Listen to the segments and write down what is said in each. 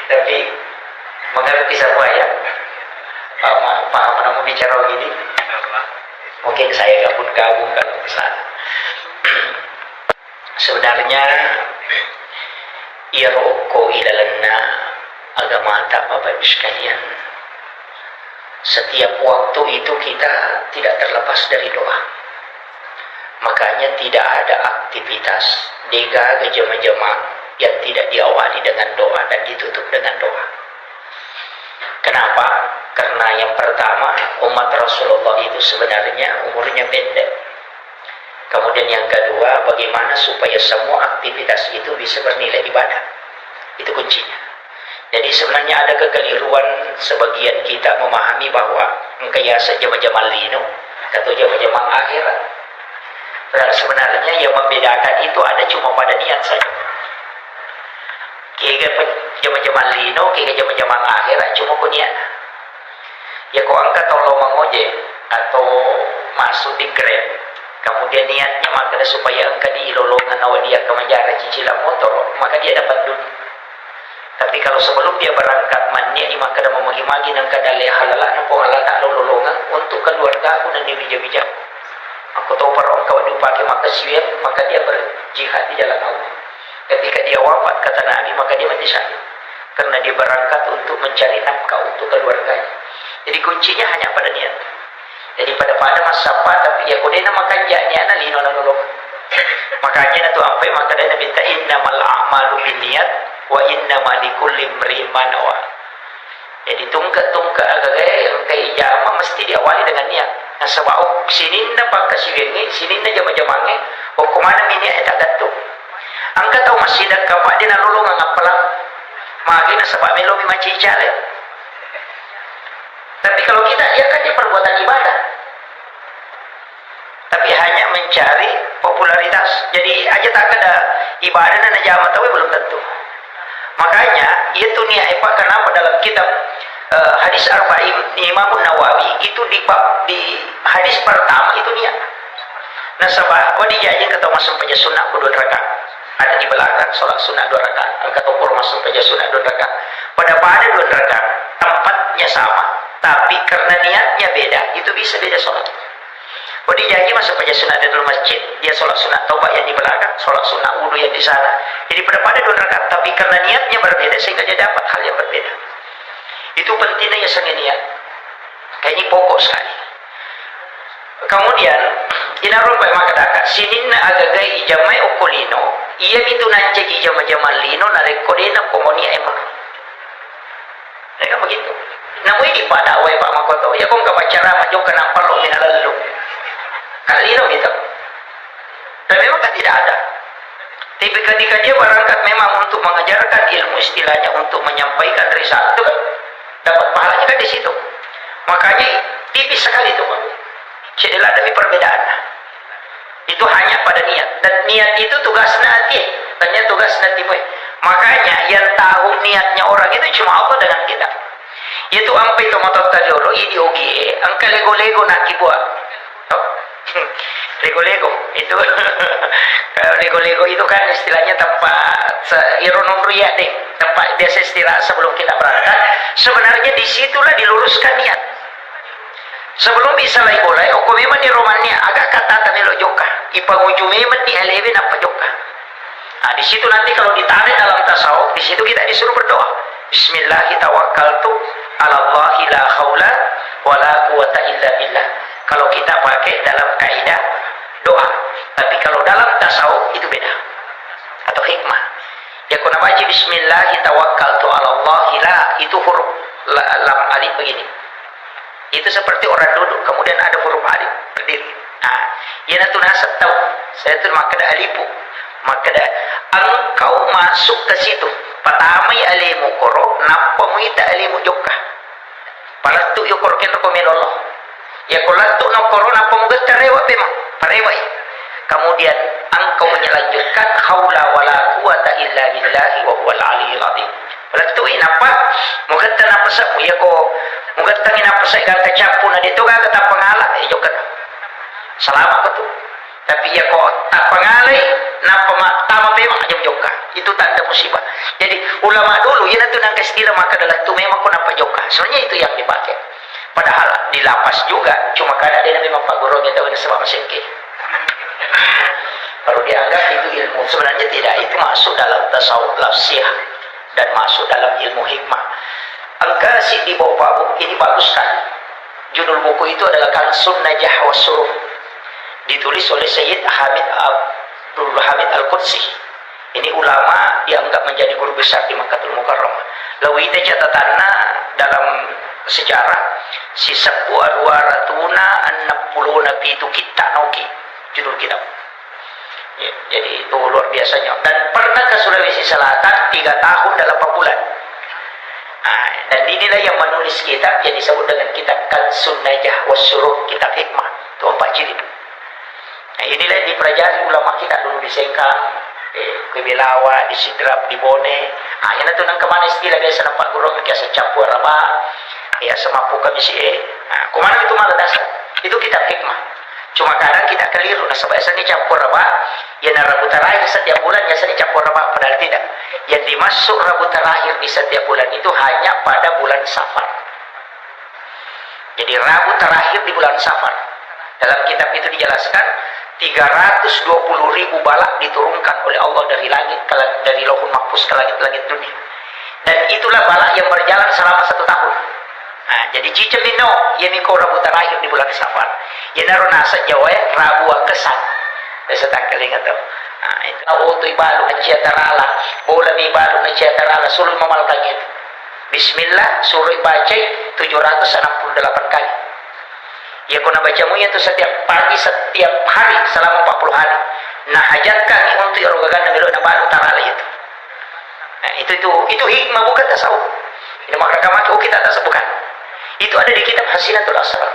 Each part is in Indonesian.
Tapi mengerti semua ya. Paham namun bicara begini. Mungkin saya gabung kalau ke sana. Sebenarnya iroko ilalanna agama tak Bapak sekalian. Setiap waktu itu kita tidak terlepas dari doa. Makanya tidak ada aktivitas dega jemaah yang tidak diawali dengan doa dan ditutup dengan doa. Kenapa? Karena yang pertama, umat Rasulullah itu sebenarnya umurnya pendek. Kemudian yang kedua, bagaimana supaya semua aktivitas itu bisa bernilai ibadah. Itu kuncinya. Jadi sebenarnya ada kekeliruan sebagian kita memahami bahwa engkayasa jama-jama lino atau jama-jama akhirat. Padahal sebenarnya yang membedakan itu ada cuma pada niat saja. Kira jama-jama lino, kira jama-jama akhirat cuma niat. Ya kau angkat tolong mengojek atau masuk di Grab, kemudian niatnya maka supaya engkau diilolongan awal dia ke menjara cicilan motor, maka dia dapat dunia. Tapi kalau sebelum dia berangkat mania di maka ada memagi-magi dan kadale halala na pengalala lolongan untuk keluarga aku dan bija-bija. Aku tahu para orang kau dipakai maka siwet, maka dia berjihad di jalan Allah. Ketika dia wafat kata Nabi maka dia mati syahid. Karena dia berangkat untuk mencari nafkah untuk keluarganya. Jadi kuncinya hanya pada niat. Jadi pada masa apa tapi ya kodena makan jaknya na lino na lolongan. Makanya itu sampai maka dia Nabi ta innamal a'malu binniyat wa innamal likulli imri'in ma nawa. Jadi tungka agak jama mesti diawali dengan niat. Nah sebab sinin na pagkasiwengi, sinin na jama-jamangi, o kumana minya eta gantung. Angka tahu masih dak kapak dia nalulungan ngapalang. Magi na sebab melo mi macicale. Tapi kalau kita dia kan dia perbuatan ibadah. Tapi hanya mencari popularitas. Jadi aja tak ada ibadah dan jama tahu belum tentu. Makanya itu niat kenapa dalam kitab hadis Arba'in Imam Nawawi itu di hadis pertama itu niat. Nah sebab dijanji ketemu masuk saja sunnah 2 rakaat. Ada di belakang sholat sunnah 2 rakaat. Angkat ukur masuk saja sunnah 2 rakaat. Pada 2 rakaat tempatnya sama, tapi karena niatnya beda, itu bisa beda sholat. Dijanji masuk saja sunnah di dalam masjid, dia sholat sunnah taubat yang di belakang, sholat sunnah wudu yang di sana. Jadi pada 2 rakaat, tapi karena niatnya berbeda sehingga dia dapat hal yang berbeda. Itu pentingnya ya sangat niat. Kayak ini pokok sekali. Kemudian inarul bae makadaka sininna agagai ijamai okolino. Iya itu nanti ijama-jama lino narekodena komonia emang. Mereka begitu. Namun ini pada awal Pak Makoto, ya kong kapacara majuk kenapa lo minalalu. Kan lino gitu. Dan memang kan tidak ada. Tapi ketika dia berangkat memang untuk mengajarkan ilmu istilahnya untuk menyampaikan risalah itu kan dapat pahalanya kan di situ. Makanya tipis sekali itu Pak. Jadi ada perbedaan. Itu hanya pada niat. Dan niat itu tugas nanti. Tanya tugas nanti. Makanya yang tahu niatnya orang itu cuma Allah dengan kita. Itu ampai itu motor taliolo ini ogi. Angka lego-lego nak dibuat. Lego-lego itu lego-lego itu kan istilahnya tempat ironon ruya deh. Tempat biasa istirahat sebelum kita berangkat. Sebenarnya disitulah diluruskan niat. Sebelum bisa lagi mulai, aku memang di romannya agak kata tapi lo joka. Ipanguju memang di eleven apa joka. Nah, di situ nanti kalau ditarik dalam tasawuf, di situ kita disuruh berdoa. Bismillahirrahmanirrahim. Alallahi la haula wala quwata illa billah. Kalau kita pakai dalam kaidah doa, tapi kalau dalam tasawuf itu beda. Atau hikmah. Ya kuna wajib Bismillahirrahmanirrahim. Itu huruf lam alif begini. Itu seperti orang duduk, kemudian ada huruf alif berdiri. Nah, ya natu nasab tahu. Saya tu maka ada alifu. Maka ada engkau masuk ke situ. Patamai alimu koro, napa muita alimu joka. Palatu yo korken ko melolo. Ya kolatu no koro napa muga tarewa memang. Parewai. Kemudian engkau menyelanjutkan haula wala quwata illa billahi wa huwal aliyyul azim. Palatu inapa muga tanapa sa mu ya ko muga tangin apa sa igang kacapu na dito ga kata pangala joka. Salamat ko tu. Tapi ya kok tak pengalai napa tama memang aja joka. Itu tanda musibah. Jadi ulama dulu ya na tu nang kastila maka adalah tu memang ko napajoka. Sebenarnya itu yang dipakai. Padahal di lapas juga cuma kada dia memang Pak Guru yang tahu sebab masengke. Kalau dianggap itu ilmu, sebenarnya tidak, itu masuk dalam tasawuf lafsiyah dan masuk dalam ilmu hikmah. Angka si di bawah Pak Buku ini bagus kan. Judul buku itu adalah Kansun Najah Wasuruh, ditulis oleh Sayyid Abdul Hamid Al-Qudsi. Ini ulama dianggap menjadi guru besar di Makkatul Mukarramah. Lalu itu catatannya dalam sejarah si sepu adwaratuna annapuluna pitu kita noki judul kitab. Ya, jadi itu luar biasanya. Dan pernah ke Sulawesi Selatan 3 tahun dan 8 bulan. Nah, dan inilah yang menulis kitab yang disebut dengan kitab Kansun Najah Wasuruh, kitab hikmah. Itu 4 jilid. Nah, inilah yang dipelajari ulama kita dulu di Sengkang, di Belawa, di Sidrap, di Bone. Nah, yang itu nang kemana istilah biasa nampak guru kiasa campur apa? Ya semampu kami sih. Nah, kemana itu malah dasar? Itu kitab hikmah. Cuma kadang kita keliru. Nah, sebaiknya campur apa? Yang Rabu terakhir setiap bulan biasanya campur apa? Padahal tidak. Yang dimasuk Rabu terakhir di setiap bulan itu hanya pada bulan Safar. Jadi Rabu terakhir di bulan Safar. Dalam kitab itu dijelaskan 320.000 balak diturunkan oleh Allah dari langit, dari Lauhul Mahfuz ke langit-langit dunia. Dan itulah balak yang berjalan selama 1 tahun. Nah, jadi cicem dino yang kau Rabu terakhir di bulan Safar. Yang naruh nasa Jawa ya Rabu kesan. Dan setangkal ingat tuh. Nah, itu auto ibalu naciatarala, bola ibalu naciatarala suruh memalkan itu. Bismillah suruh baca 768 kali. Ya kau nak bacamu itu setiap pagi setiap hari selama 40 hari. Nah hajatkan untuk erogagan dan belok baru tarala itu. Nah, itu hikmah bukan tasawuf. Ini maka kamaki kita tasawuf bukan. Itu ada di kitab Hasinatul Asrar.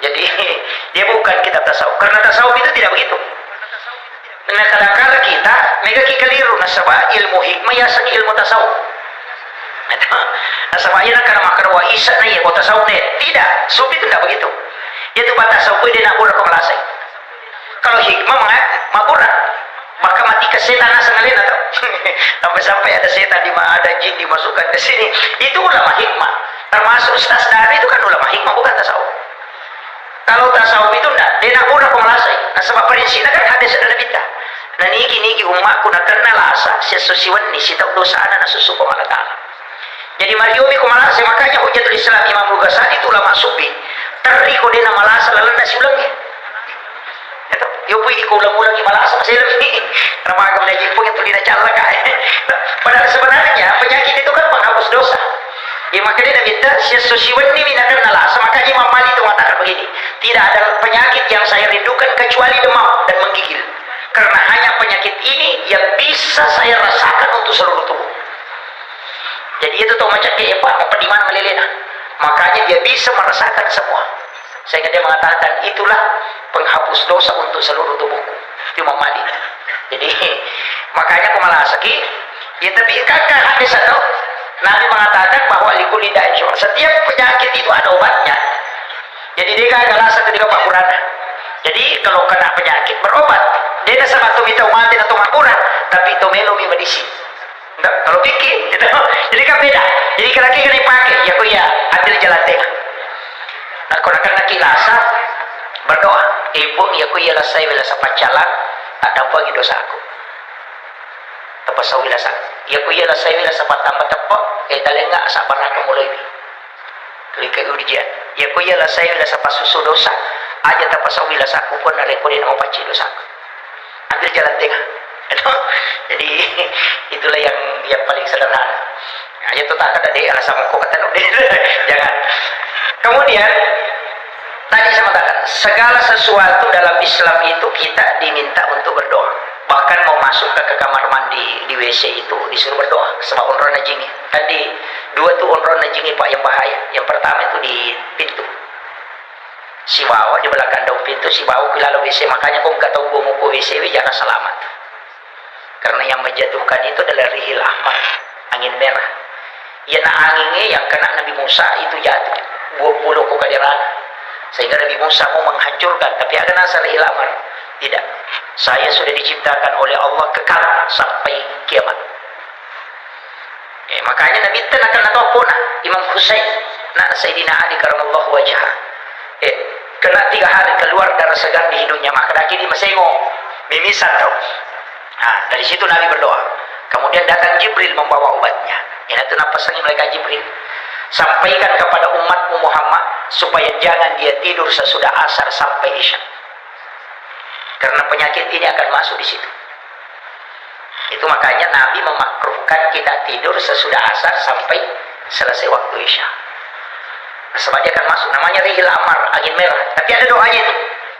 Jadi dia bukan kitab tasawuf. Karena tasawuf itu tidak begitu. Nah kadang-kadang kita mega keliru nasabah ilmu hikmah ya sang ilmu tasawuf. Nasabah ya karena makar wa isa na ya tasawuf tidak. Sufi itu tidak begitu. Dia tu batas tasawuf dia nak burak kemelasai. Kalau hikmah maburak maka mati ke setan asalin atau sampai ada setan ada jin dimasukkan ke sini. Itu ulama hikmah. Termasuk Ustaz Dari itu kan ulama hikmah bukan tasawuf. Kalau tasawuf itu enggak, dia nak burak kemelasai. Nah sebab prinsipnya kan hadis ada bid'ah. Nah niki umatku nak kenal asa sesusiwan ni sitak dosa ana nasusu pemalatan. Jadi Mariomi kumalasai makanya Hujatul Islam Imam Al-Ghazali itu ulama sufi. Teriko dia nama lasa lalu nasi ulangnya. Itu, yo pergi ulang-ulangi malasa masih lebih. Nama agama lagi pun itu tidak calak. Padahal sebenarnya penyakit itu kan menghapus dosa. Ya maka dia minta sesusiwan ini minakan nalasa. Makanya Imam Malik itu mengatakan begini. Tidak ada penyakit yang saya rindukan kecuali demam dan menggigil. Karena hanya penyakit ini yang bisa saya rasakan untuk seluruh tubuh. Jadi itu tuh macam keempat apa di mana melelena. Makanya dia bisa merasakan semua. Sehingga dia mengatakan itulah penghapus dosa untuk seluruh tubuhku. Itu Imam Malik. Jadi makanya aku malah sakit. Ya tapi kakak hadis atau Nabi mengatakan bahwa likuli da'in setiap penyakit itu ada obatnya. Jadi dia kagak lasa ketika Pak Purana. Jadi kalau kena penyakit berobat. Dia tidak sama tu minta umatin atau makuran, tapi itu minum medisi. Enggak, kalau pikir, gitu. Jadi kan beda. Jadi kalau kita dipakai, ya aku ya ambil jalan tengah. Nah, kalau nak kilasa berdoa, ibu ya aku ya lasai bila sapacalan, tak dapat dosa aku. Tepat sawila sang. Ya aku ya lasai bila sapatambah tepat, dalengak sabar nak mulai ni. Kelika ujian. Ya aku ya lasai bila sapasusu dosa, aja tepat sawila saku pun ada rekodin mau paci dosa aku. Ambil jalan tengah. Jadi itulah yang paling sederhana. Nah, itu tak ada deh alasan kau kata jangan. Kemudian tadi saya katakan segala sesuatu dalam Islam itu kita diminta untuk berdoa. Bahkan mau masuk ke kamar mandi di WC itu disuruh berdoa sebab onron najingi. Tadi dua tuh onron najingi Pak yang bahaya. Yang pertama itu di pintu. Si bawa di belakang daun pintu si bawa pilal WC, makanya kau nggak tahu muka WC jangan selamat. Karena yang menjatuhkan itu adalah rihil ahmar, angin merah. Ya nah anginnya yang kena Nabi Musa itu jatuh 20 kekadiran. Sehingga Nabi Musa mau menghancurkan, tapi akan asal rihil ahmar. Tidak. Saya sudah diciptakan oleh Allah kekal sampai kiamat. Makanya Nabi tenakan atau puna Imam Husain nak Sayyidina Ali karamallahu wajhah kena 3 hari keluar darah segar di hidungnya, maka lagi di mesengo mimisan tau. Nah, dari situ Nabi berdoa. Kemudian datang Jibril membawa obatnya. Ini itu pesan mereka Jibril. Sampaikan kepada umatmu Muhammad supaya jangan dia tidur sesudah asar sampai isya. Karena penyakit ini akan masuk di situ. Itu makanya Nabi memakruhkan kita tidur sesudah asar sampai selesai waktu isya. Nah, sebab dia akan masuk. Namanya rihil amar, angin merah. Tapi ada doanya itu.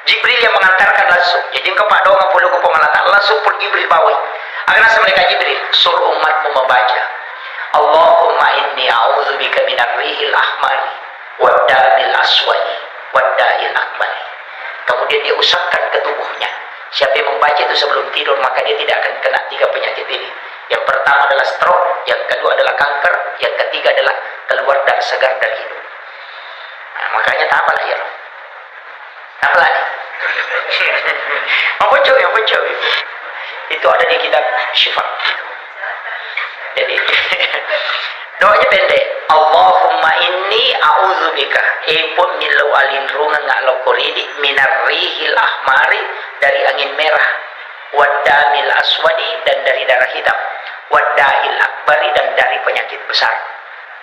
Jibril yang mengantarkan langsung. Jadi engkau pak doa ngapuluh ke pemalatan langsung pun Jibril bawa. Agar mereka Jibril suruh umatmu membaca. Allahumma inni a'udzubika minar rihil ahmari waddamil aswadi wadda'il akbari. Kemudian dia usapkan ke tubuhnya. Siapa yang membaca itu sebelum tidur, maka dia tidak akan kena 3 penyakit ini. Yang pertama adalah stroke, yang kedua adalah kanker, yang ketiga adalah keluar darah segar dari hidung. Nah, makanya tak apalah ya. Apalah nih. Yang bocor. Itu ada di kitab Syifa. Jadi doanya pendek. Allahumma inni a'udzubika ipun milau alin rungan ngalo koridi minar rihil ahmari, dari angin merah, waddamil aswadi, dan dari darah hitam, wadda'il akbari, dan dari penyakit besar.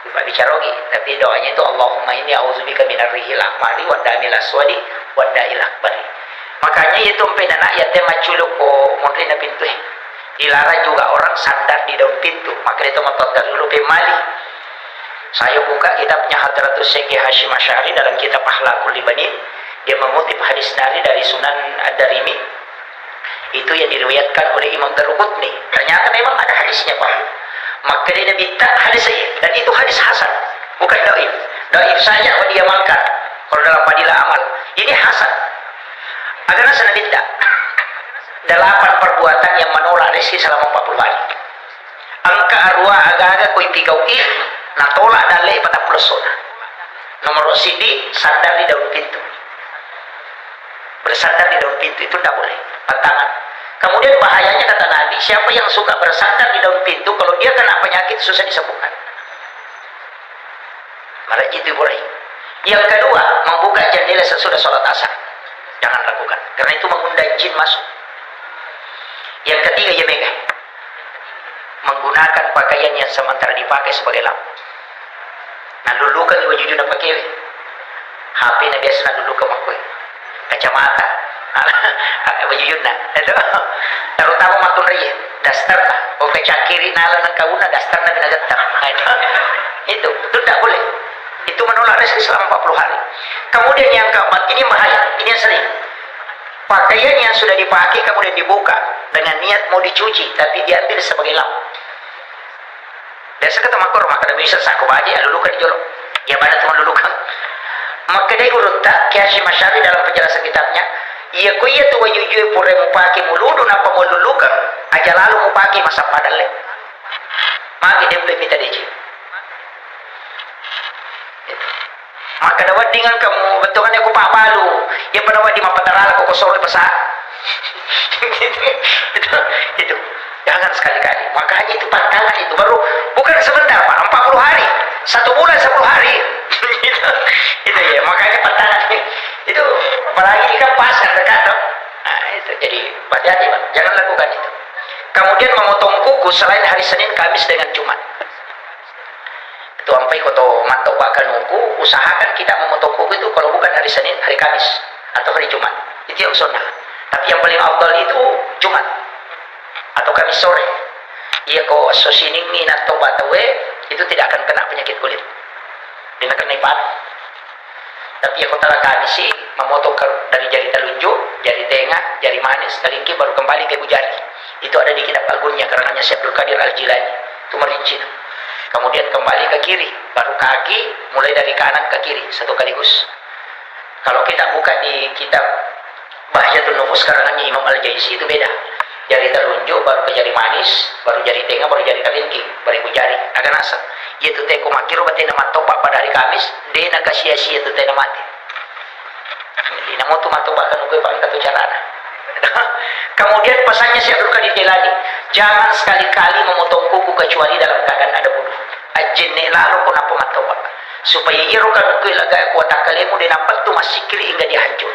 Lupa bicara lagi, tapi doanya itu Allahumma inni a'udzubika minar rihil ahmari waddamil aswadi wadda'il akbari. Makanya itu anak ya tema culuk ko mondrina pintu. Dilarang juga orang sandar di daun pintu. Maka itu mentotal dulu pemali. Saya buka kitabnya Hadratus Syekh Hashim Asy'ari dalam kitab Akhlaqul Libanin. Dia mengutip hadis Nabi dari Sunan Ad-Darimi. Itu yang diriwayatkan oleh Imam Daruqutni. Ternyata memang ada hadisnya, Pak. Maka dia minta hadis saya, dan itu hadis hasan, bukan dhaif. Dhaif saja kalau dia diamalkan kalau dalam fadilah amal. Ini hasan. Agar sana minta 8 perbuatan yang menolak rezeki selama 40 hari. Angka arwah agak-agak koi pigau natolak dalai pada pelesona. Nomor sidi sandar di daun pintu. Bersandar di daun pintu itu tidak boleh. Pantangan. Kemudian bahayanya kata Nabi, siapa yang suka bersandar di daun pintu, kalau dia kena penyakit susah disembuhkan. Malah itu boleh. Yang kedua, membuka jendela sesudah sholat asar. Jangan lakukan, karena itu mengundang jin masuk. Yang ketiga, ya mega, menggunakan pakaian yang sementara dipakai sebagai lampu. Nah, dulu kan ibu jujur nak pakai HP na biasa na dulu ka makoy. Kacamata. Ibu jujur na. Itu terutama matun riya. Dastar na. O kacakiri na lang ng kauna, dastar na binagatar. Itu tidak boleh. Itu menolak rezeki selama 40 hari. Kemudian yang keempat, ini bahaya, ini yang sering. Pakaian yang sudah dipakai kemudian dibuka dengan niat mau dicuci, tapi diambil sebagai lampu. Biasa kata makor, maka bisa saku aja, lulukan dijolok. Ya mana teman lulukan. Maka dia urut tak, Hashim Asy'ari dalam penjelasan kitabnya, iya ko iya tuwa jujui pure mupaki muludu napa mau lulukan, aja lalu mupaki masa padale. Maka dia boleh minta DJ. Maka dapat dengan kamu betul aku pak balu, ya pada di mapatarala ko sore pasar. itu jangan sekali-kali. Makanya itu pantangan itu baru bukan sebentar Pak, 40 hari, 1 bulan 10 hari. itu ya, makanya pantangan itu apalagi di kan pasar dekat. Nah, itu jadi hati-hati Pak, jangan lakukan itu. Kemudian memotong kuku selain hari Senin, Kamis dengan Jumat. Itu sampai koto mantau bakal nuku, usahakan kita memotong kuku itu kalau bukan hari Senin, hari Kamis atau hari Jumat. Itu yang sunnah. Tapi yang paling afdal itu Jumat atau Kamis sore. Iya kok sosiningin atau batawe itu tidak akan kena penyakit kulit. Dia kena ipan. Tapi ya kota Kamis sih memotong dari jari telunjuk, jari tengah, jari manis, kelingking baru kembali ke jari. Itu ada di kitab Al-Gunya karangannya Syekh Abdul Qadir Al-Jilani. Itu merinci itu. Kemudian kembali ke kiri, baru kaki mulai dari kanan ke kiri satu kaligus. Kalau kita buka di kitab Bahjatul Nufus karangannya Imam Al-Jaisi itu beda. Jari telunjuk baru ke jari manis, baru jari tengah, baru jari kelingking, baru jari. Agak nasab. Yaitu teh kumakiro bate nama topak pada hari Kamis, dia nak sia-sia tu teh nama mati. Jadi nama tu matopak kan ukui paling katu carana. Kemudian pesannya Syekh Abdul Qadir Jilani, jangan sekali-kali memotong kuku kecuali dalam keadaan ada wudu. supaya iro kan laga kuat kalemu dan dapat tu masih kiri hingga dia hancur.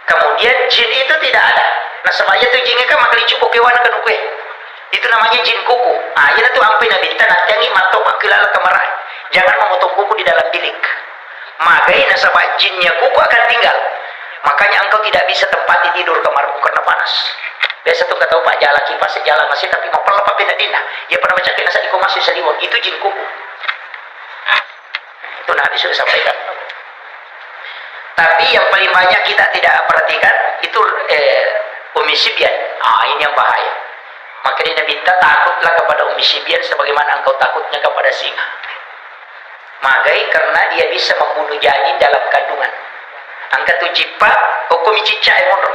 Kemudian jin itu tidak ada. Nah sebaya tu jin kan makali cukup kewan kan ukwe. Itu namanya jin kuku. Ah, ini tu ampai nabi tanah tangi matok akilala kemarai. Jangan memotong kuku di dalam bilik. Magai nasabah jinnya kuku akan tinggal. Makanya engkau tidak bisa tempati tidur kamarmu karena panas. Biasa tuh kata Pak jalan kipas jalan masih tapi mau perlu pakai nadina. Ya pernah baca kena saat masih seliwang itu jin kuku. Itu Nabi sudah sampaikan. Tapi yang paling banyak kita tidak perhatikan itu Umi Sibyan. Ah, ini yang bahaya. Maka dia minta takutlah kepada Umi Sibyan sebagaimana engkau takutnya kepada singa. Magai karena dia bisa membunuh janin dalam kandungan. Angka tu jipa hukum cicak emono.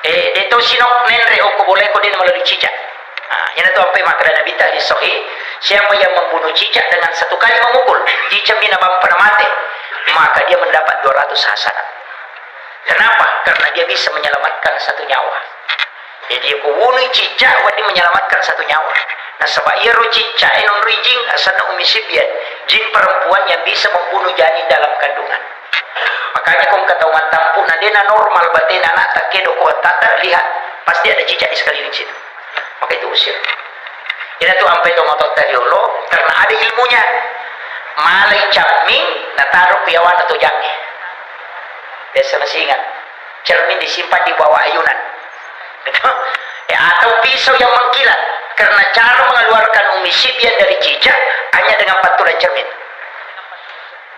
Dia tahu sinok nenre hukum boleh kau dia melalui cicak. Yang itu sampai makna Nabi tadi sahih. Siapa yang membunuh cicak dengan satu kali memukul, cicak mina pernah mati, maka dia mendapat 200 hasanat. Kenapa? Karena dia bisa menyelamatkan satu nyawa. Jadi dia bunuh cicak, dia menyelamatkan satu nyawa. Nah sebab ia cicak enon rijing asana Umi Sibyan, jin perempuan yang bisa membunuh janin dalam kandungan. Makanya kau kata umat tampuk, nah dia normal batin anak tak kedo kau tata lihat pasti ada cicak di sekeliling situ. Maka itu usir. Ini tuh sampai tu motor teriolo karena ada ilmunya. Malai capming, nah taruh piawan atau jangi. Biasa masih ingat. Cermin disimpan di bawah ayunan. Atau pisau yang mengkilat. Karena cara mengeluarkan Umi Sibyan dari cicak hanya dengan pantulan cermin.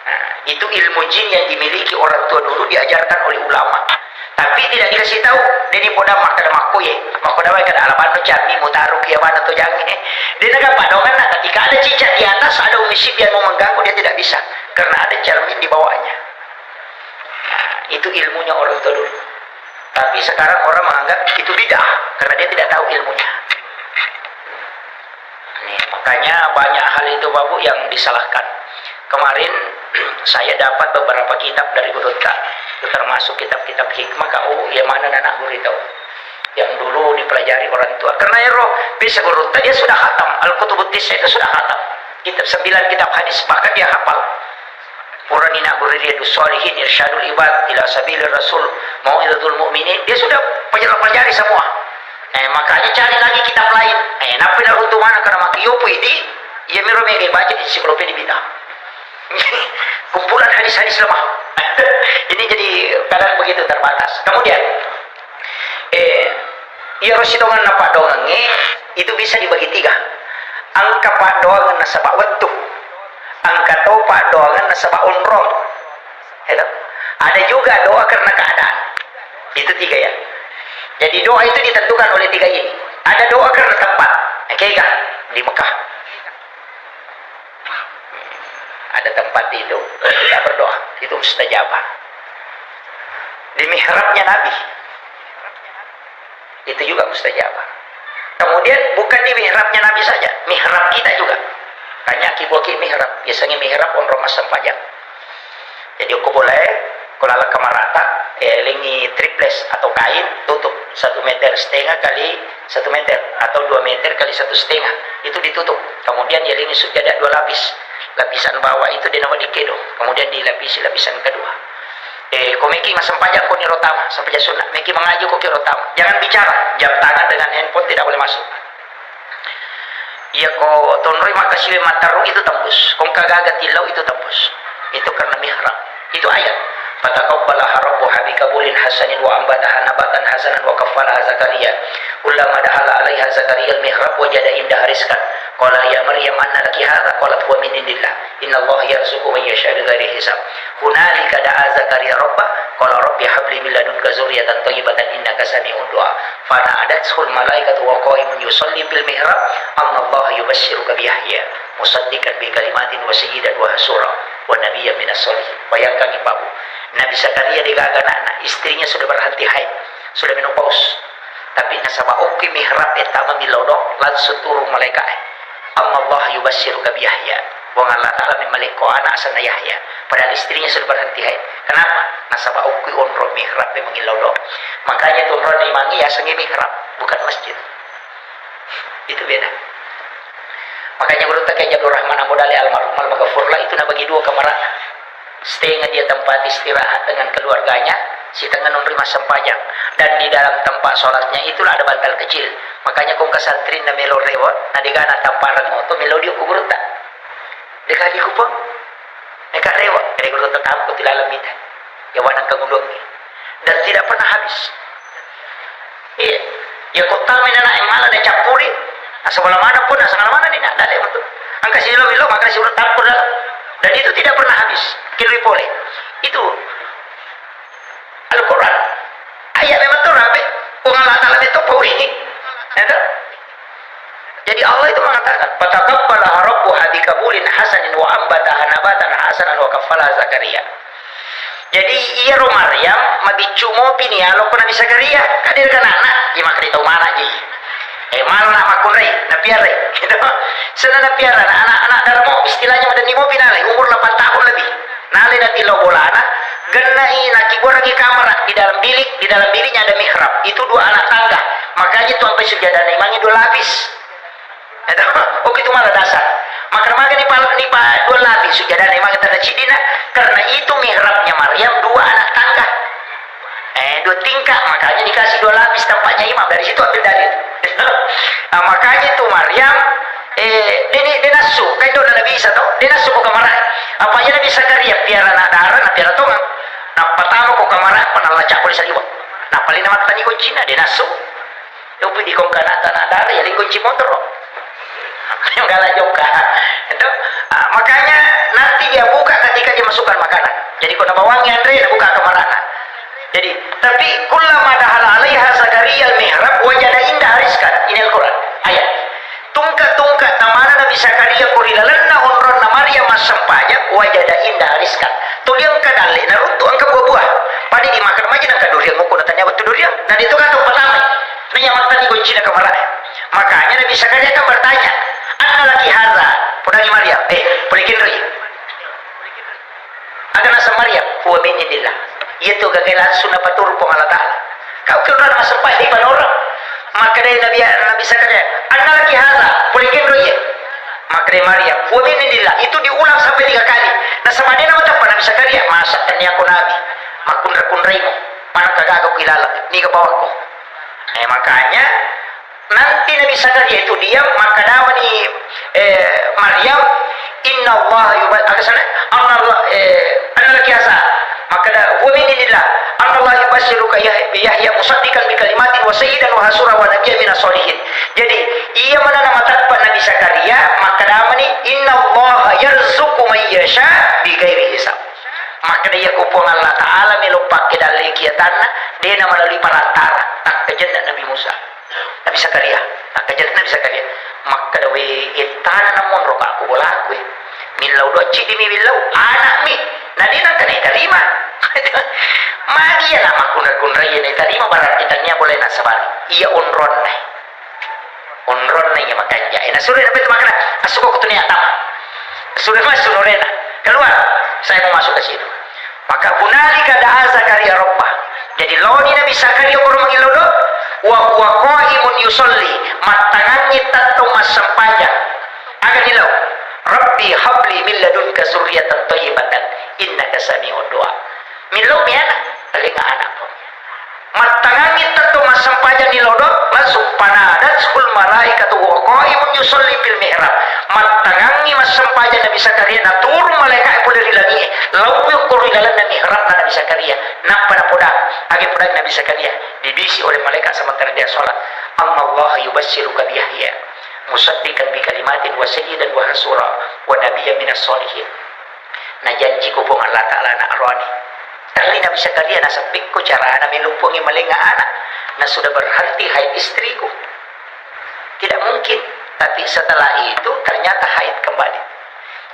Nah, itu ilmu jin yang dimiliki orang tua dulu diajarkan oleh ulama. Tapi tidak dikasih tahu. Deni poda makan makoye. Makoda wae kada alaban no cermin mutaruh kiawan atau jangi. Dia nak padongan nah ketika ada cicak di atas ada Umi Sibyan mau mengganggu dia tidak bisa karena ada cermin di bawahnya. Nah, itu ilmunya orang tua dulu. Tapi sekarang orang menganggap itu bidah karena dia tidak tahu ilmunya. Makanya banyak hal itu Bapak yang disalahkan. Kemarin saya dapat beberapa kitab dari Guru Tak, termasuk kitab-kitab hikmah yang mana anak guru tahu. Yang dulu dipelajari orang tua. Karena ya roh bisa Guru Tak dia sudah khatam. Al-Kutubut Tis'a itu sudah khatam. Kitab 9 kitab hadis bahkan dia hafal. Quranina Riyadus Shalihin, Irsyadul Ibad ila Sabilir Rasul, Mau'izatul Mu'minin, dia sudah pelajari semua. Makanya cari lagi kitab lain. Napa dah untuk mana karena maki yopo ini ya miro mege baca di ensiklopedia bid'ah. Kumpulan hadis-hadis lemah. Ini jadi kadang begitu terbatas. Kemudian ya rosidongan napa dongange itu bisa dibagi 3. Angka pak doangan nasabak wetu. Angka topa doangan nasabak unrong. Ada juga doa karena keadaan. Itu 3 ya. Jadi doa itu ditentukan oleh 3 ini. Ada doa karena tempat. Kayaknya di Mekah. Ada tempat itu kita berdoa. Itu mustajabah. Di mihrabnya Nabi. Itu juga mustajabah. Kemudian bukan di mihrabnya Nabi saja. Mihrab kita juga. Hanya kiboki mihrab. Biasanya mihrab on romas sampajak. Jadi aku boleh kalau ala kamarata lingi triples atau kain tutup 1,5 meter kali 1 meter atau 2 meter kali 1,5 itu ditutup. Kemudian ya lingi sudah ada 2 lapis. Lapisan bawah itu dinama dikedo. Kemudian dilapisi lapisan kedua. Kau meki masam pajak kau nirotama sampai sunat. Meki mengaju kau kirotama. Jangan bicara. Jam tangan dengan handphone tidak boleh masuk. Iya kau tonroi makasih mataru itu tembus. Kau kagaga tilau itu tembus. Itu karena mihrab. Itu ayat. Fataqabbalaha rabbuha bikabulin hasanin wa ambataha nabatan hasanan wa kaffalaha Zakaria. Ulama dahala 'alaiha Zakaria al-mihrab wajada indaha rizqan. Qala ya Maryam anna laki hadha? Qalat huwa min indillah. Innallaha yarzuqu man yasha'u bighairi hisab. Hunalika da'a Zakaria rabbah qala rabbi habli min ladunka dzurriyyatan thayyibatan innaka sami'ud du'a. Fana'adathul malaikatu wa qa'imun yusalli bil mihrab annallaha yubashshiruka bi Yahya musaddiqan bi kalimatin wa sayyidan wa hasura wa nabiyyan minas sholihin. Bayangkan ibu Nabi Zakaria digaga anak, istrinya sudah berhenti haid, sudah menopause. Tapi nasabah oke mihrab etama milodok langsung turun malaikat. Allah yubashshiruka bi Yahya. Wa Allah Ta'ala memiliki anak asana Yahya. Padahal istrinya sudah berhenti haid. Kenapa? Nasabah oke onro mihrab mengilodok. Makanya onro imangi ya sengi mihrab, bukan masjid. Itu beda. Makanya guru tak kayak Abdul Rahman Abu Dali almarhum al-Maghfurlah itu nak bagi 2 kamar. Setengah dia tempat istirahat dengan keluarganya, setengah menerima sempajang. Dan di dalam tempat sholatnya itulah ada bantal kecil. Makanya kong kasantrin na melo rewot, na digana tamparan mo to melo dia kubur tak. Dekali ko po. Eka rewot, kaya guru tetap ko tilalamit. Yawanan kagulong. Dan tidak pernah habis. Iya. Ya kota minana yang malah dia capuri. Sebelah mana pun, asal mana ni nak dalek untuk. Angka silo maka si urut tampur dalam. Dan itu tidak pernah habis. Kilui boleh. Itu Al-Quran. Ayat memang tu rapi. Allah Ta'ala itu pawi. Jadi Allah itu mengatakan, "Fataqabbalaha rabbuha bikabulin hasanin wa ambataha nabatan hasanan wa kaffalaha Zakaria." Jadi iya ro Maryam mabicu mo pinialo ko Nabi Zakaria. Kadir kan anak, di makan itu mana ji. Malah nak makun rei, na piare. Gitu. Sana na piara anak-anak darmo istilahnya ada nimo pinale umur 8 tahun lebih. Nale na tilo bolana, genai na kiboragi kamar di dalam biliknya ada mihrab. Itu 2 anak tangga. Makanya tuan pesujadan imangnya 2 lapis. Oh itu malah dasar. Maka ni 2 lapis sujadan imang kita ada cidina karena itu mihrabnya Maryam 2 anak tangga. 2 tingkat, makanya dikasih 2 lapis tempatnya imam. Dari situ ambil dalil. Nah, makanya itu Maryam dia nasu kan itu udah Nabi Isa tau dia nasu ke kamar apa aja Nabi Zakaria piara nak darah nak piara tongang nak pertama ke kamar pernah lacak boleh saliwa nah paling nama tani kunci dia nasu dia pergi di kongkan tanah darah ya di kunci motor yang galak juga itu makanya nanti dia buka ketika dia masukkan makanan jadi kalau bawangi Andre dia buka kamar anak jadi tapi kullama dahala alaiha Zakaria al-mihrab wajada indah rizqan ini Al-Quran ayat tungkat namana Nabi Zakaria kurilalanna onron na Maryam masampaya wajada indah rizqan tuliang kadale na runtu angka buah-buah padi dimakan maji nang kadurian mo kuna tanya betul durian dan itu kan pertama nanya matani kunci na kamar makanya Nabi Zakaria kan bertanya anna laki hadza podagi Maryam polikin ri ada nasa Maryam huwa min indillah itu gagalan sunnah patur Allah Ta'ala kau keluar masampaya di orang maka dari Nabi Zakaria anna laki hadza polikin ri maka dari Maryam huwa min indillah itu diulang sampai 3 kali nah sama dia nama tempat Nabi Zakaria masa tanya aku Nabi makunra-kunraimu mana kagak aku kilala ni ke bawahku makanya nanti Nabi Zakaria itu diam maka nama ni Maryam inna Allah anna laki hadza maka huwa min indillah anna Allah yubashiruka Yahya musaddiqan bi kalimatin wa sayyidan wa hasura wa nabiyyan minas solihin jadi ia mana nama tempat Nabi Zakaria maka nama ni inna Allah yarzuqu man yasha bi ghairi hisab maka dia kupung Allah Ta'ala melupak ke dalam kiatanna dia nama melalui perantara tak kejendak Nabi Musa Nabi Zakaria tak kejendak Nabi Zakaria maka dawe itana namun roka aku bolakwe milau do cidi mi milau anak mi nadi nang kena terima magia nama kunra ya terima barat kitanya boleh nasabar ia unron ya makanya ina sudah dapat makna asuko kutunya tama sudah masuk norena keluar saya mau masuk ke situ maka hunalika da'a Zakaria rabbah jadi loni Nabi Zakaria kurang mengilodo wa huwa qaimun yusolli matangannya tato masampaja agar dilau Rabbi habli min ladunka zurriyatan thayyibatan innaka sami'ud du'a milau miana paling anak pun matangannya tato masampaja nilodo masuk panadat sul malaikatu wa qaimun yusolli fil mihrab matangannya masampaja Nabi Zakaria na turun malaikat boleh dilangi lalu kurilalan Nabi mihrab Nabi Zakaria nampak podang agi podang Nabi Zakaria dibisi oleh malaikat sementara dia sholat Allah yubashiruka bi Yahya musaddiqan bi kalimatin wa sayyidan wa hasura wa nabiyyan minas solihin na janji ko pong Allah Ta'ala na arwani tali Nabi Zakaria na sapik ko cara na milumpungi malinga anak na sudah berhenti haid istriku tidak mungkin tapi setelah itu ternyata haid kembali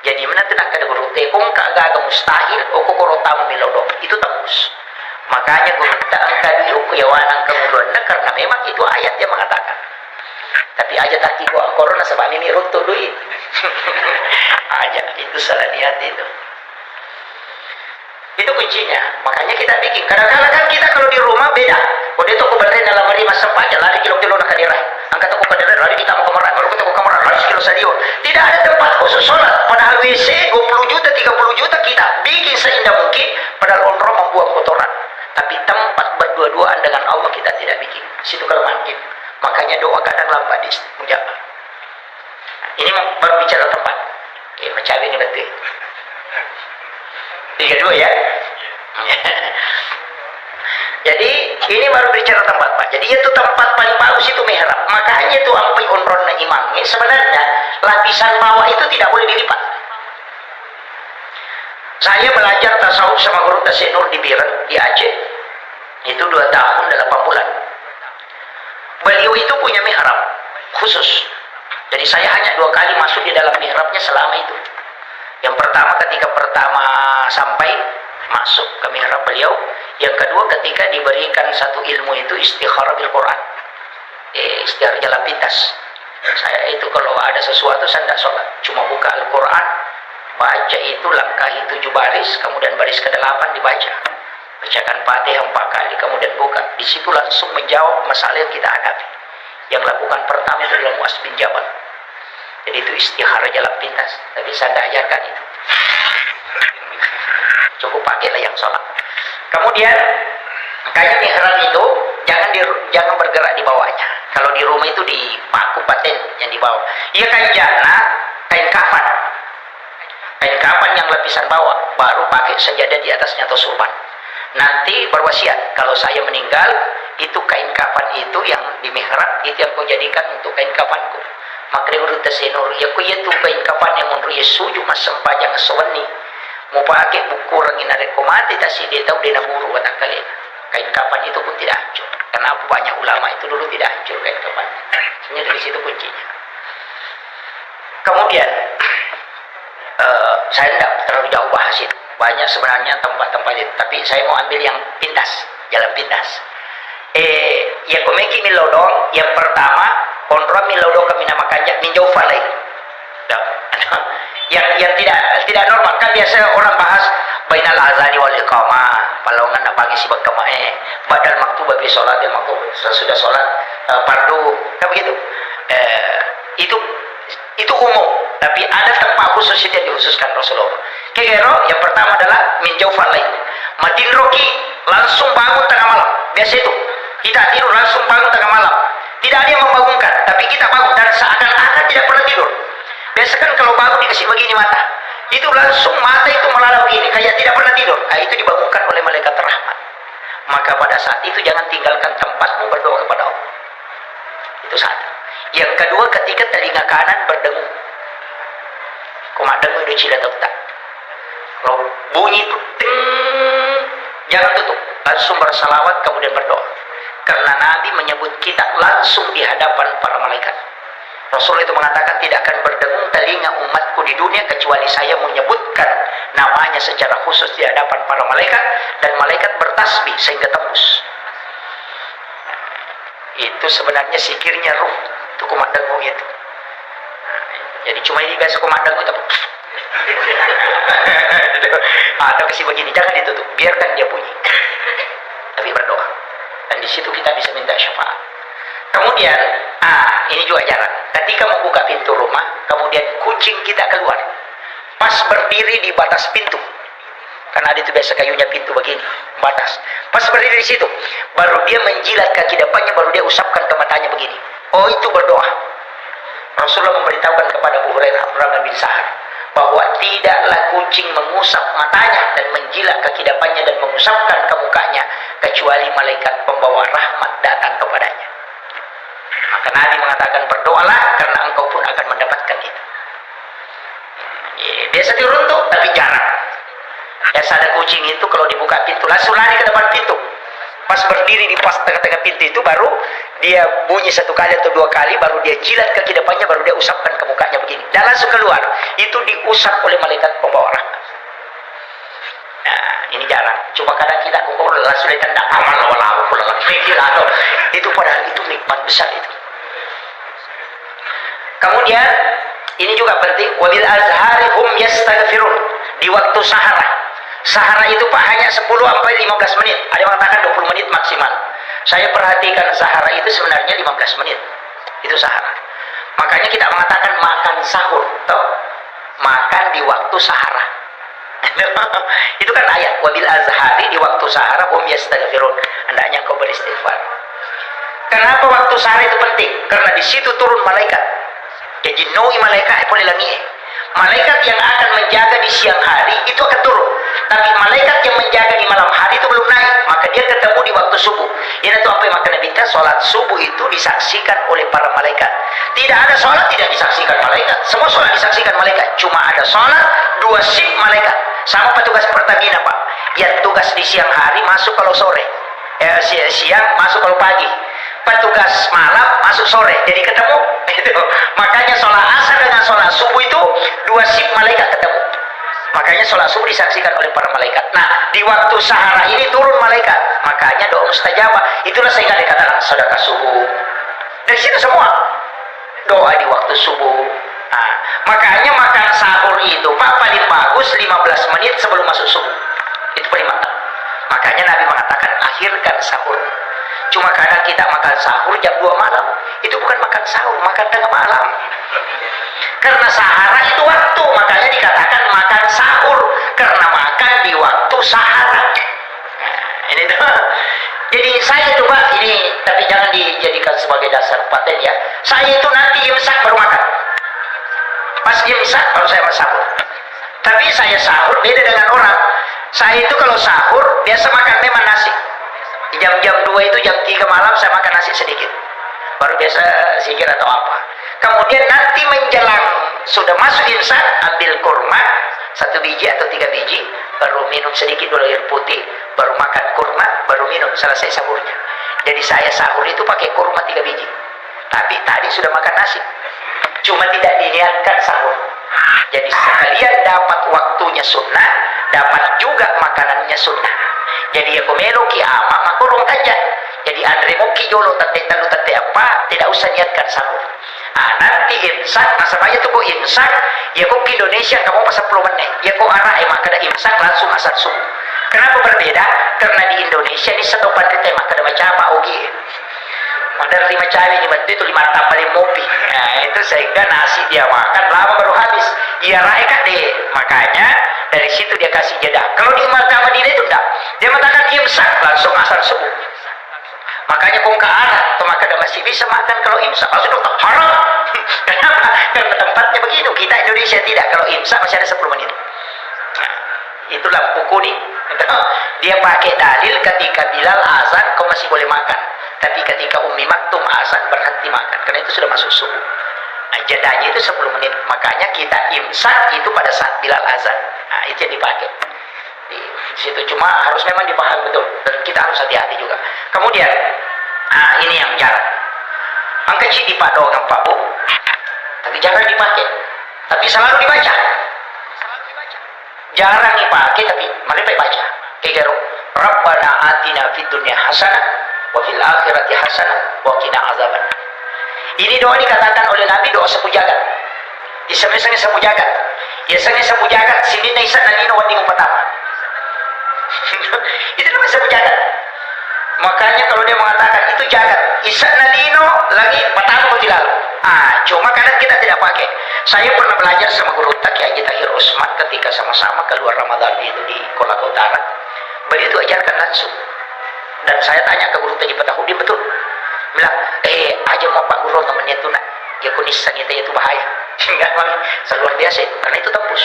jadi mana tenak kada gurute kung kagak mustahil o kokorotamu milodo itu tembus makanya gurita angka di ukuyawanang kemudian karena memang itu ayat yang mengatakan tapi aja tak tiba corona sebab ini runtuh duit aja itu salah niat itu kuncinya makanya kita bikin kadang-kadang kan kita kalau di rumah beda kalau itu aku berdiri dalam hari masa saja lari kilo-kilo nak kadirai angkat aku kadirai lari kita mau kamar kalau kita mau kamar lari kilo sadio tidak bawahnya doa kadang lambat dijawab. Ini baru bicara tempat. Macam ini berarti. Yang kedua ya. Jadi ini baru bicara tempat Pak. Jadi itu tempat paling bagus itu mihrab. Makanya itu ampai onron imam. Sebenarnya lapisan bawah itu tidak boleh dilipat. Saya belajar tasawuf sama guru Tasenur di Biren di Aceh. Itu 2 tahun dan 8 bulan. Beliau itu punya mihrab khusus. Jadi saya hanya 2 kali masuk di dalam mihrabnya selama itu. Yang pertama ketika pertama sampai masuk ke mihrab beliau. Yang kedua ketika diberikan satu ilmu itu istikharah bil Quran. Istikharah jalan pintas. Saya itu kalau ada sesuatu saya tidak sholat. Cuma buka Al-Quran. Baca itu langkahi 7 baris. Kemudian baris ke-8 dibaca. Bacakan Fatihah 4 kali. Kemudian buka. Di situ langsung menjawab masalah yang kita hadapi. Yang lakukan pertama itu adalah Mu'az bin Jabal. Jadi itu istikharah jalan pintas. Tapi saya tidak ajarkan itu. Cukup pakailah yang sholat. Kemudian kayak mihrab itu jangan bergerak di bawahnya. Kalau di rumah itu dipaku paten yang di bawah. Iya kain jana, kain kafan. Kain kafan yang lapisan bawah, baru pakai sajadah di atasnya atau surban. Nanti berwasiat kalau saya meninggal, itu kain kafan itu yang di mihrab itu yang kau jadikan untuk kain kafanku. Maka urut Tasenur ya ku itu kain kafan yang menurut Yesuju mas sempajang sewani. Mau pakai buku orang inare komati tasi dia tahu dia naburu kata kalian. Kain kafan itu pun tidak hancur. Kenapa banyak ulama itu dulu tidak hancur kain kafan? Sebenarnya dari situ kuncinya. Kemudian saya tidak terlalu jauh bahas itu. Banyak sebenarnya tempat-tempat itu. Tapi saya mau ambil yang pintas, jalan pintas. Ya komeki milodong yang pertama kontra milodong kami namakannya minjau falai. Yang tidak normal kan biasa orang bahas bainal azani wal iqamah palongan napangi si bakamae badal maktub bi salatil maktub sudah salat fardu kan begitu. Itu umum tapi ada tempat khusus yang dikhususkan Rasulullah. Kegero yang pertama adalah minjau falai matin roki langsung bangun tengah malam. Biasa itu kita tidur langsung bangun tengah malam, tidak ada yang membangunkan tapi kita bangun dan seakan-akan tidak pernah tidur. Biasa kan kalau bangun dikasih begini mata, itu langsung mata itu melalap begini, kayak tidak pernah tidur. Itu dibangunkan oleh malaikat rahmat. Maka pada saat itu jangan tinggalkan tempatmu berdoa kepada Allah. Itu satu. Yang kedua ketika telinga kanan berdengung. Komak dengung itu cila tak. Kalau bunyi itu ting, jangan tutup. Langsung bersalawat kemudian berdoa. Karena Nabi menyebut kita langsung di hadapan para malaikat. Rasul itu mengatakan tidak akan berdengung telinga umatku di dunia kecuali saya menyebutkan namanya secara khusus di hadapan para malaikat dan malaikat bertasbih sehingga tembus. Itu sebenarnya sikirnya ruh itu kumat dengung itu. Jadi cuma ini biasa kumat dengung itu. Atau kasih begini, jangan ditutup, biarkan dia bunyi. Tapi berdoa. Dan di situ kita bisa minta syafaat. Kemudian, ini juga jalan. Ketika membuka pintu rumah, kemudian kucing kita keluar. Pas berdiri di batas pintu. Karena ada itu biasa kayunya pintu begini, batas. Pas berdiri di situ, baru dia menjilat kaki depannya, baru dia usapkan ke matanya begini. Oh, itu berdoa. Rasulullah memberitahukan kepada Abu Hurairah Abdurrahman bin Sahar bahwa tidaklah kucing mengusap matanya dan menjilat kaki depannya dan mengusapkan ke mukanya kecuali malaikat pembawa rahmat datang kepadanya. Maka Nabi mengatakan berdoalah karena engkau pun akan mendapatkan itu. Biasa diruntuk tapi jarang. Biasa ada kucing itu kalau dibuka pintu langsung lari ke depan pintu. Pas berdiri di pas tengah-tengah pintu itu baru dia bunyi 1 kali atau 2 kali, baru dia jilat kaki depannya, baru dia usapkan ke mukanya begini. Dan langsung keluar. Itu diusap oleh malaikat pembawa rahmat. Nah, ini jarang. Cuma kadang kita kumpul langsung ditanda aman lawan pulang atau itu padahal itu nikmat besar itu. Kemudian ini juga penting, wabil azhari hum yastaghfirun, di waktu sahara. Sahara itu Pak hanya 10 sampai 15 menit. Ada yang mengatakan 20 menit maksimal. Saya perhatikan sahara itu sebenarnya 15 menit. Itu sahara. Makanya kita mengatakan makan sahur, toh makan di waktu sahara. Itu kan ayat, wabil azhari, di waktu sahara hum yastaghfirun, hendaknya kau beristighfar. Kenapa waktu sahar itu penting? Karena di situ turun malaikat. Jadi noi malaikat boleh langi. Malaikat yang akan menjaga di siang hari itu akan turun. Tapi malaikat yang menjaga di malam hari itu belum naik. Maka dia ketemu di waktu subuh. Ini tuh apa yang maka Nabi kita sholat subuh itu disaksikan oleh para malaikat. Tidak ada sholat tidak disaksikan malaikat. Semua sholat disaksikan malaikat. Cuma ada sholat dua shift malaikat. Sama petugas Pertamina Pak. Yang tugas di siang hari masuk kalau sore. Siang masuk kalau pagi. Petugas malam masuk sore, jadi ketemu. Makanya sholat asar dengan sholat subuh itu dua shift malaikat ketemu. Makanya sholat subuh disaksikan oleh para malaikat. Nah, di waktu sahara ini turun malaikat. Makanya doa mustajabah. Itulah sehingga dikatakan sedekah subuh. Dari situ semua doa di waktu subuh. Nah, makanya makan sahur itu Pak paling bagus 15 menit sebelum masuk subuh. Itu paling mantap. Makanya Nabi mengatakan akhirkan sahur. Cuma kadang kita makan sahur jam 2 malam. Itu bukan makan sahur, makan tengah malam. Karena sahara itu waktu, makanya dikatakan makan sahur. Karena makan di waktu sahara. Ini tuh. Jadi saya tuh Pak, ini tapi jangan dijadikan sebagai dasar paten ya. Saya itu nanti imsak baru makan. Pas imsak baru saya sahur. Tapi saya sahur beda dengan orang. Saya itu kalau sahur biasa makan memang nasi. Jam-jam 2 itu jam 3 malam saya makan nasi sedikit. Baru biasa zikir atau apa. Kemudian nanti menjelang sudah masuk imsak ambil kurma 1 biji atau 3 biji, baru minum sedikit dulu air putih, baru makan kurma, baru minum selesai sahurnya. Jadi saya sahur itu pakai kurma 3 biji. Tapi tadi sudah makan nasi. Cuma tidak diniatkan sahur. Jadi sekalian dapat waktunya sunnah, dapat juga makanannya sunnah. Jadi aku meloki ama makurung aja. Jadi Andre moki jolo tante apa, tidak usah niatkan sahur. Nanti imsak, masa banyak tuh kok imsak, ya kok ke Indonesia kamu pas 10 menit. Ya kok arah emang kada imsak langsung asar subuh. Kenapa berbeda? Karena di Indonesia ini satu pati tema kada macam apa ogi. Mandar 5 cabai di bantu itu 5 tapalin mopi. Nah itu sehingga nasi dia makan lama baru habis. Iya rakyat deh. Makanya dari situ dia kasih jeda. Kalau di Makkah Madinah itu enggak. Dia mengatakan imsak langsung asar subuh. Makanya kong ke arah maka masih bisa makan kalau imsak. Langsung dokter haram. Kenapa? Karena tempatnya begitu. Kita Indonesia tidak. Kalau imsak masih ada 10 menit. Nah, itu lampu kuning. Dia pakai dalil ketika Bilal azan kau masih boleh makan. Tapi ketika Ummi Maktum azan berhenti makan. Karena itu sudah masuk subuh. Nah, jedanya itu 10 menit. Makanya kita imsak itu pada saat Bilal azan. Nah, itu yang dipakai. Di situ cuma harus memang dipahami betul. Dan kita harus hati-hati juga. Kemudian, ini yang jarang. Angka cik dipadokan Pak Bu. Tapi jarang dipakai. Tapi selalu dibaca. Jarang dipakai tapi mari baca. Kayak Rabbana atina fid dunya hasanah wa fil akhirati hasanah wa qina azaban. Ini doa dikatakan oleh Nabi doa sapu jagat. Iseng-iseng sapu jagat. Iseng sapu jagat sini naisan nalino wading pertama. Itu namanya sapu jagat. Makanya kalau dia mengatakan itu jagat, isak nalino lagi pertama atau tidak. Cuma kadang kita tidak pakai. Saya pernah belajar sama guru Taki Haji Tahir Usman ketika sama-sama keluar Ramadan itu di Kolaka Utara. Beliau itu ajarkan langsung. Dan saya tanya ke guru Taki Patahudin betul. Bilang, aja mau Pak Guru namanya itu nak. Ya kunis kita itu bahaya. Enggak luar biasa itu. Karena itu tembus.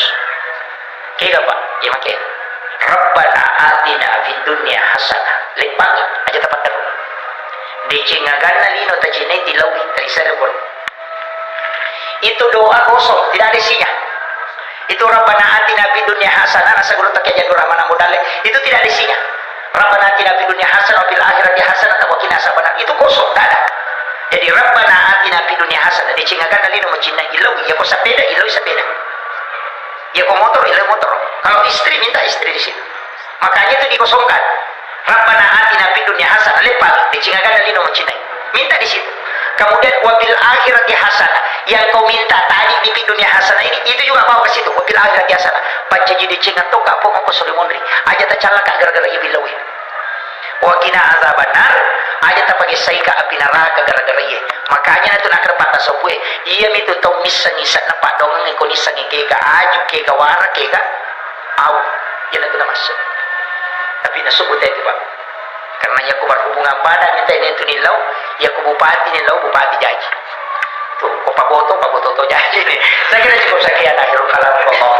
Kira Pak, ya makai. Rabbana atina fid dunya hasanah. Lepang aja tempat terus. Dicingagan nalino tacinai tilawi trisarabon. Itu doa kosong, tidak ada isinya. Itu Rabbana atina fid dunya hasanah, nasa guru tak aja doa mana modalnya. Itu tidak ada isinya. Rabbana atina fid dunya hasanah wa fil akhirati hasanah wa qina azabannar. Itu kosong, tidak ada. Jadi Rabbana atina fid dunya hasanah dicingakan nalino macina ilawi, ya ko sepeda ilawi sepeda. Ya ko motor ilawi motor. Kalau istri minta istri di situ. Makanya itu dikosongkan. Rabbana atina fid dunya hasanah lepas dicingakan nalino macina. Minta di situ. Kemudian wabil akhirati hasanah, yang kau minta tadi di dunia hasanah ini itu juga bawa ke situ. Wabil akhirati hasanah baca jadi cingat tuh kapok mau solimonri aja tercalaka gara-gara ibilawi. Wakina azabannar aja tak pakai saika api neraka gara-gara iya. Makanya itu nak kerpata sopue iya itu tau nisang-nisang na padong ko nisang kega aju kega wara kega au. Yan itu na masuk. Tapi nasubut itu Pak. karena ya ku berhubungan badan kita ini itu nilau ya ku bupati nilau bupati jadi tuh ku paboto to jadi saya kira cukup sekian akhirul kalam wa